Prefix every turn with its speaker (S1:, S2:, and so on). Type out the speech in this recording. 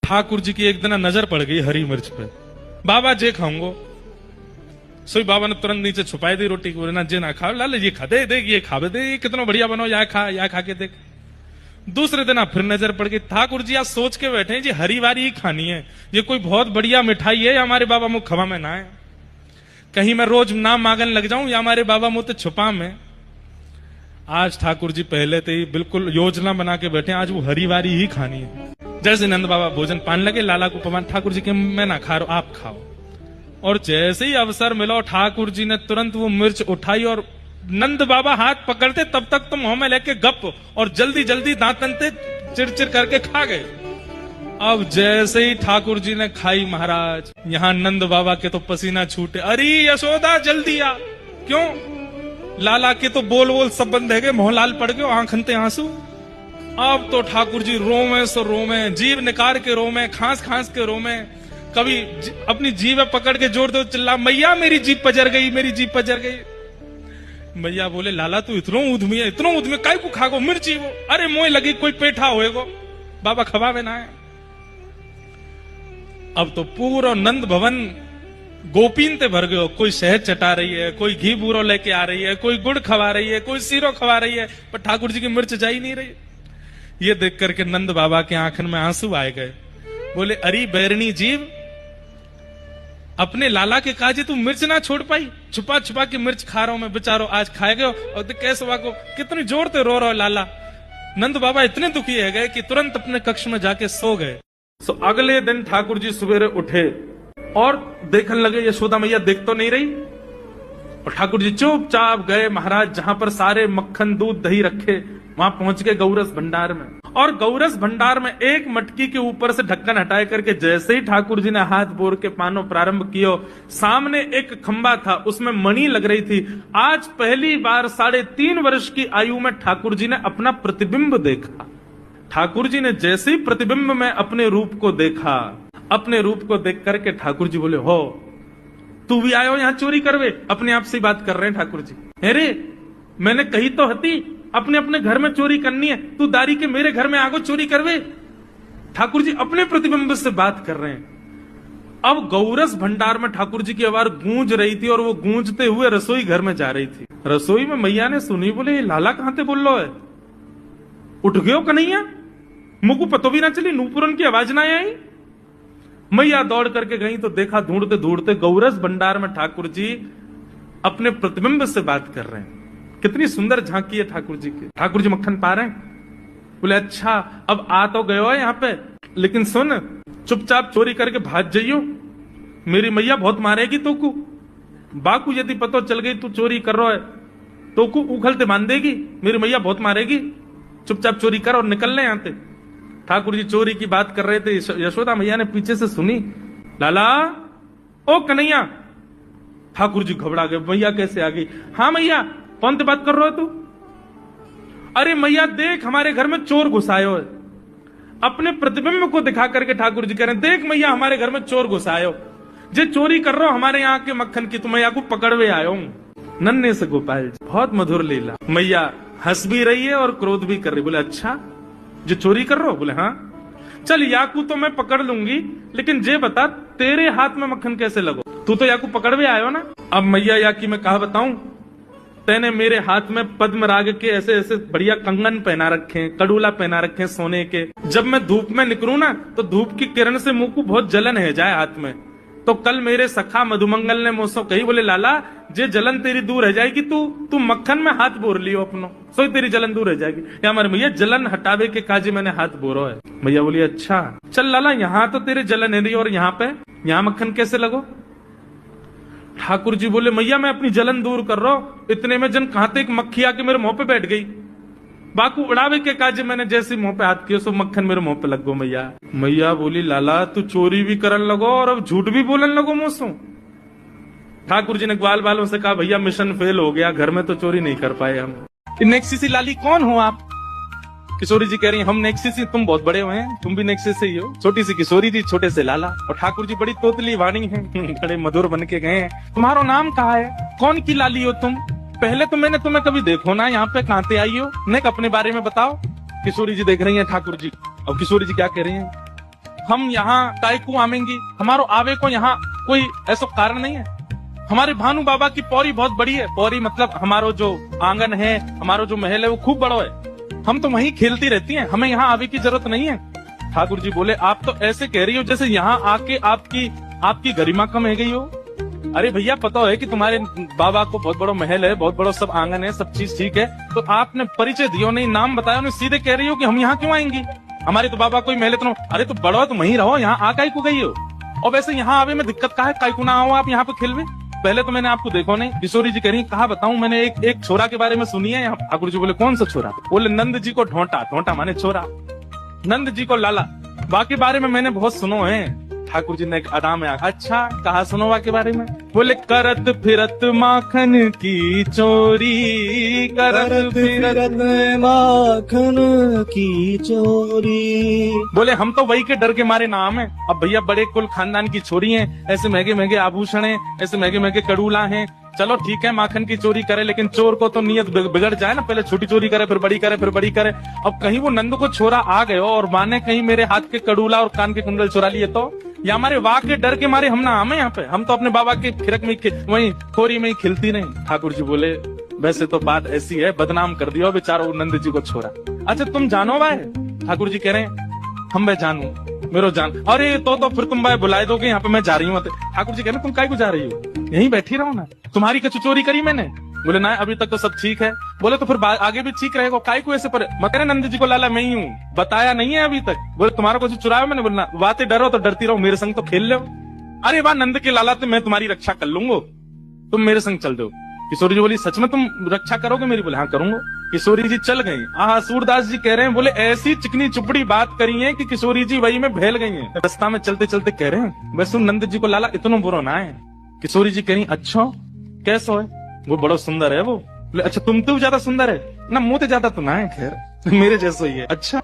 S1: ठाकुर जी की एक दिन नजर पड़ गई हरी मिर्च पे। बाबा जे खाऊंगो। सोई बाबा ने तुरंत नीचे छुपाई दी रोटी को, ना जे ना खा, लाल ये खा दे, देख ये खावे दे, ये कितना बढ़िया बनो, या खा के देख। दूसरे दिन फिर नजर पड़ गई। ठाकुर जी आज सोच के बैठे हैं जी हरी वारी ही खानी है, ये कोई बहुत बढ़िया मिठाई है, या हमारे बाबा मुख खवा में ना है, कहीं मैं रोज नाम मांगन लग जाऊं, या हमारे बाबा मुंह तो छुपा में। आज ठाकुर जी पहले तो ही बिल्कुल योजना बना के बैठे, आज वो हरी वारी ही खानी है। जैसे नंद बाबा भोजन पान लगे, लाला को पवन, ठाकुर जी के मैं ना खा रहा, आप खाओ। और जैसे ही अवसर मिला ठाकुर जी ने तुरंत वो मिर्च उठाई और नंद बाबा हाथ पकड़ते तब तक तो मुंह में लेके गप और जल्दी जल्दी दांतन से चिरचिर करके खा गए। अब जैसे ही ठाकुर जी ने खाई महाराज, यहां नंद बाबा के तो पसीना छूटे। अरे यशोदा जल्दी आ। क्यों? लाला के तो बोल बोल सब बंद है गए, मोहनलाल पड़ गए, आंखनते आंसू। अब तो ठाकुर जी रोमे सो रोमे, जीव निकाल के रोमे, खांस खांस के रोमे, कभी अपनी जीभ पकड़ के जोर दो चिल्ला, मैया मेरी जीभ पजर गई, मेरी जीभ पजर गई। मैया बोले लाला तू इतनो उधमी है, इतनो उधमी काय को खागो मिर्ची वो, अरे मोह लगी कोई पेठा होएगो, बाबा खबावे ना है। अब तो पूरा नंद भवन गोपीन ते भर गयो, कोई शहद चटा रही है, कोई घी बूरो लेके आ रही है, कोई गुड़ खवा रही है, कोई सीरो खवा रही है, पर ठाकुर जी की मिर्च जा ही नहीं रही। ये देख करके नंद बाबा के आंखन में आंसू आए गए। बोले अरे बैरनी जीव, अपने लाला के काजे तू मिर्च ना छोड़ पाई, छुपा छुपा के मिर्च खा रहा हूं मैं, बेचारो आज खाए गए और कैसे को कितनी जोर से रो रहा है लाला। नंद बाबा इतने दुखी है गए कि तुरंत अपने कक्ष में जाके सो गए। सो अगले दिन ठाकुर जी सवेरे उठे और देखने लगे यशोदा मैया देख तो नहीं रही, और ठाकुर जी चुपचाप गए महाराज जहां पर सारे मक्खन दूध दही रखे, वहां पहुंच गए गौरस भंडार में। और गौरस भंडार में एक मटकी के ऊपर से ढक्कन हटाए करके जैसे ही ठाकुर जी ने हाथ बोर के पानो प्रारंभ किया, सामने एक खंबा था, उसमें मणि लग रही थी। आज पहली बार 3.5 वर्ष की आयु में ठाकुर जी ने अपना प्रतिबिंब देखा। ठाकुर जी ने जैसे ही प्रतिबिंब में अपने रूप को देखा, अपने रूप को देख करके ठाकुर जी बोले हो तू भी आयो यहाँ चोरी करवे, अपने आप से बात कर रहे हैं ठाकुर जी। अरे मैंने कही तो हती अपने अपने घर में चोरी करनी है, तू दारी के मेरे घर में आगो चोरी करवे। ठाकुर जी अपने प्रतिबिंब से बात कर रहे हैं। अब गौरस भंडार में ठाकुर जी की आवाज गूंज रही थी और वो गूंजते हुए रसोई घर में जा रही थी। रसोई में मैया ने सुनी, बोले लाला कहां थे बोल लो है, उठ गयो कन्हैया, मुझको पतो भी ना चली, नूपुरन की आवाज ना आई। मैया दौड़ करके गई तो देखा ढूंढते ढूंढते गौरस भंडार में ठाकुर जी अपने प्रतिबिंब से बात कर रहे हैं। कितनी सुंदर झांकी है ठाकुर जी की। ठाकुर जी मक्खन पा रहे हैं। बोले अच्छा अब आ तो गयो है यहाँ पे, लेकिन सुन चुपचाप चोरी करके भाग जाइयो, मेरी मैया बहुत मारेगी तो को, बाकू यदि पतो चल गई तू चोरी कर रहा है तो को उखलते बांध देगी, मेरी मैया बहुत मारेगी, चुपचाप चोरी कर और निकल ले यहाँ से। ठाकुर जी चोरी की बात कर रहे थे, यशोदा मैया ने पीछे से सुनी, लाला ओ कन्हैया। ठाकुर जी घबरा गए, मैया कैसे आ गई? हाँ मैया, कौन से बात कर रहे हो तू? अरे मैया देख हमारे घर में चोर घुसायो है। अपने प्रतिबिंब को दिखा करके ठाकुर जी कह रहे हैं, देख मैया हमारे घर में चोर घुसायो, जे चोरी कर रहा हो हमारे यहाँ के मक्खन की, तो मैया को पकड़वे आयो हूं। नन्हे से गोपाल जी, बहुत मधुर लीला। मैया हंस भी रही है और क्रोध भी कर रही। बोले अच्छा जो चोरी कर रहे हो? बोले हाँ। चल याकू तो मैं पकड़ लूंगी, लेकिन जे बता तेरे हाथ में मक्खन कैसे लगो, तू तो याकू पकड़वे आयो ना। अब मैया याकी मैं कहा बताऊं, तेने मेरे हाथ में पद्म राग के ऐसे ऐसे बढ़िया कंगन पहना रखे, कड़ूला पहना रखे सोने के। जब मैं धूप में निकलूं ना तो धूप की किरण से मुंह को बहुत जलन है जाए हाथ में। तो कल मेरे सखा मधुमंगल ने मुझसे कही, बोले लाला जे जलन तेरी दूर रह जाएगी, तू मक्खन में हाथ बोर लियो अपनो, सो तेरी जलन दूर रह जाएगी। या हमारे भैया जलन हटावे के काजे मैंने हाथ बोरो है। भैया बोली अच्छा चल लाला, यहाँ तो तेरे जलन है नहीं और यहाँ पे यहाँ मक्खन कैसे लगो? ठाकुर जी बोले मैया मैं अपनी जलन दूर कर रहा हूं। इतने में जन कहां एक मक्खी आके मेरे मुंह पे बैठ गई, बाकू उड़ावे के काजे मैंने जैसे मुंह पे हाथ किया सो मक्खन मेरे मुंह पे लग गो। मैया बोली लाला तू चोरी भी करन लगो और अब झूठ भी बोलन लगो मुझसे। ठाकुर जी ने ग्वाल बालों से कहा भैया मिशन फेल हो गया, घर में तो चोरी नहीं कर पाए हम। नेक्सी लाली कौन हो आप? किशोरी जी कह रही हम नेक्सी सी, तुम बहुत बड़े हुए हैं, तुम भी नेक्सी से ही हो। छोटी सी किशोरी जी, छोटे से लाला। और ठाकुर जी बड़ी तोतली वाणी है, बड़े मधुर बन के गए हैं। तुम्हारा नाम कहा है? कौन की लाली हो तुम? पहले तो मैंने तुम्हें कभी देखो ना, यहाँ पे कहां से आई हो? नेक अपने बारे में बताओ। किशोरी जी देख रही है ठाकुर जी। अब किशोरी जी क्या कह रही है? हम यहाँ काय को आवेंगी, हमारो आवे को यहाँ कोई ऐसा कारण नहीं है। हमारे भानु बाबा की पौरी बहुत बड़ी है। पौरी मतलब हमारो जो आंगन है, हमारो जो महल है वो खूब बड़ा है। हम तो वहीं खेलती रहती हैं, हमें यहाँ आवे की जरूरत नहीं है। ठाकुर जी बोले आप तो ऐसे कह रही हो जैसे यहाँ आके आपकी गरिमा कम है गई हो। अरे भैया पता है कि तुम्हारे बाबा को बहुत बड़ा महल है, बहुत बड़ा सब आंगन है, सब चीज ठीक है, तो आपने परिचय दियो नहीं, नाम बताया नहीं, सीधे कह रही हो कि हम यहाँ क्यों आएंगी, हमारे तो बाबा कोई महल है। अरे तो बड़ो तुम वहीं रहो, यहाँ आ काई को गई हो। और वैसे यहाँ आवे में दिक्कत का है, काई को ना आओ आप यहाँ पे खेलवे। पहले तो मैंने आपको देखो नहीं। किशोरी जी कह रही कहा बताऊं, मैंने एक छोरा के बारे में सुनी है यहाँ। ठाकुर जी बोले कौन सा छोरा? बोले नंद जी को ढोंटा, ढोंटा माने छोरा, नंद जी को लाला। बाकी बारे में मैंने बहुत सुनो है। ठाकुर जी ने एक अदा में अच्छा कहा सुनोवा के बारे में। बोले करत फिरत माखन की चोरी, करत फिरत
S2: माखन की चोरी।
S1: बोले हम तो वही के डर के मारे नाम है। अब भैया बड़े कुल खानदान की छोरी हैं, ऐसे महंगे महंगे आभूषण हैं, ऐसे महंगे महंगे कड़ूला हैं। चलो ठीक है माखन की चोरी करे, लेकिन चोर को तो नियत बिगड़ जाए ना, पहले छोटी चोरी करे फिर बड़ी करे फिर बड़ी करे। अब कहीं वो नंद को छोरा आ गए और माने कहीं मेरे हाथ के कड़ूला और कान के कुंडल चुरा लिए तो, या हमारे वाक के डर के मारे हम ना आमे यहाँ पे। हम तो अपने बाबा के फिरक में वही खोरी में ही खिलती नहीं। ठाकुर जी बोले वैसे तो बात ऐसी है, बदनाम कर दिया बेचारो नंद जी को छोरा। अच्छा तुम जानो भाई? ठाकुर जी कह रहे हैं हम भाई जानू, मेरो जान। अरे तो फिर तुम भाई बुलाए दोगे यहाँ पे, मैं जा रही हूँ। ठाकुर जी कह रहे तुम काय को जा रही हो, यहीं बैठी रहो ना, तुम्हारी कछु चोरी करी मैंने? बोले ना अभी तक तो सब ठीक है। बोले तो फिर आगे भी ठीक रहेगा, काय को ऐसे पर मत नंद जी को लाला मैं ही हूँ, बताया नहीं है अभी तक। बोले तुम्हारा कुछ चुराया मैंने? बोलना बातें डरो तो डरती रहो, मेरे संग तो खेल लो। अरे वाह नंद के लाला तो मैं तुम्हारी रक्षा कर लूंगा, तुम मेरे संग चल दो। किशोरी जी बोली सच में तुम रक्षा करोगे मेरी? बोले हाँ करूंगा। किशोरी जी चल गई। सूरदास जी कह रहे हैं बोले ऐसी चिकनी चुपड़ी बात करी है कि किशोरी जी वही में भेल गई हैं। रास्ता में चलते चलते कह रहे हैं वैसे नंद जी को लाला इतना बुरा ना है। किशोरी जी कह रही अच्छा कैसो है? वो बड़ा सुंदर है वो। अच्छा तुम तो ज्यादा सुंदर है ना, मुंह तो ज्यादा तो ना है, खैर मेरे जैसा ही है। अच्छा